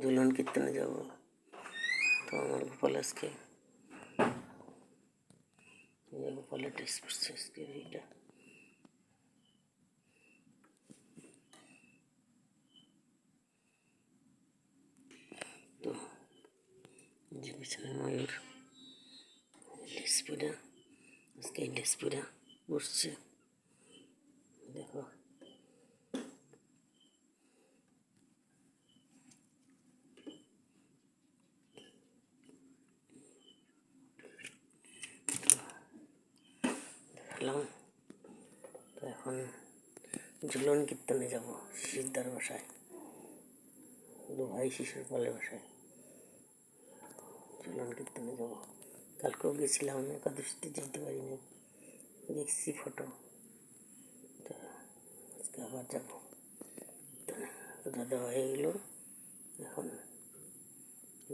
ঝুলন কীর্তনে যাব। তো আমার গোপাল আজকে গোপালের ড্রেস পরছে আজকে এইটা। তো যে বিছানায় ময়ূর ড্রেস পরা আজকে এই ড্রেস পরা বসছে। দেখো দেখলাম। তো এখন ঝুলন কীর্তনে যাব সিদ্ধার বাসায়, ভাই শিশুর পালের বাসায় ঝুলন কীর্তনে যাব। কালকেও গেছিলাম, একাদশীতে যেতে পারিনি, দেখছি ফটো। তো আজকে আবার যাবো। দাদা হয়ে গেল, এখন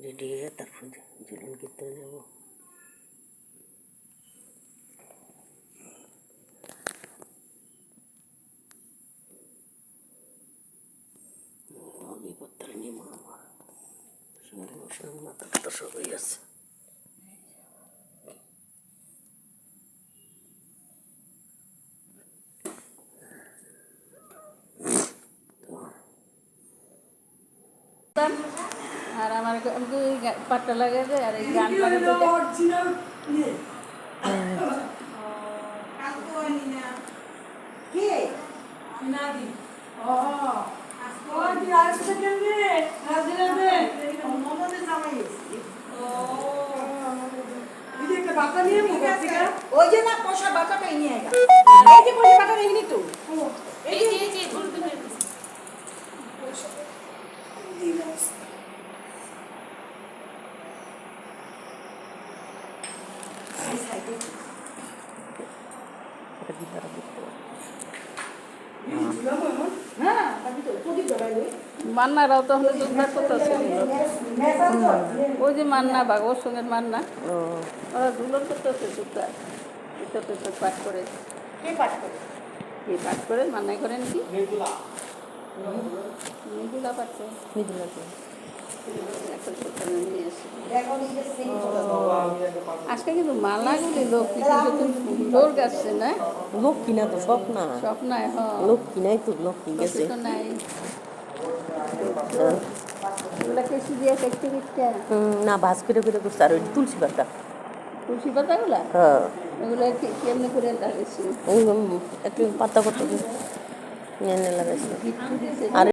রেডি হয়ে তারপর ঝুলন কীর্তনে যাবো। বিপত্তার নিয়ে আমার সঙ্গে মাথা টাথা সবই আছে। আর আমার পাট্টা লাগে আর এই গান ওই যে না পোষা বাচ্চাটাই নিয়ে এই যে পোষা বাচ্চাটা এনে তো এই যে মান্নারাও তো হলে যোগদান করতেছে। ওই যে মান্না বাঘ ওর সঙ্গে মান্না ওরা দুলন করতেছে যোগদান। তো পাঠ করে কে পাঠ করে পাঠ করে মান্নাই করেন কি মৃদুলা পাঠ করে মৃদুলা আজকে কিন্তু মালাগুলি লোক সুন্দর গাছে না, লোক কিনা তো সব না, সব নাই লোক কিনাই তো লোক কি গেছে নাই। এগুলা কেসি দিয়ে কেটে কেটে না ভাজ করে করে করছে। আর ওই তুলসী পাতা পাতাগুলা হ্যাঁ এগুলো কেমনি করে লাগাইছি একটু পাতা করতে লাগাইছে। আর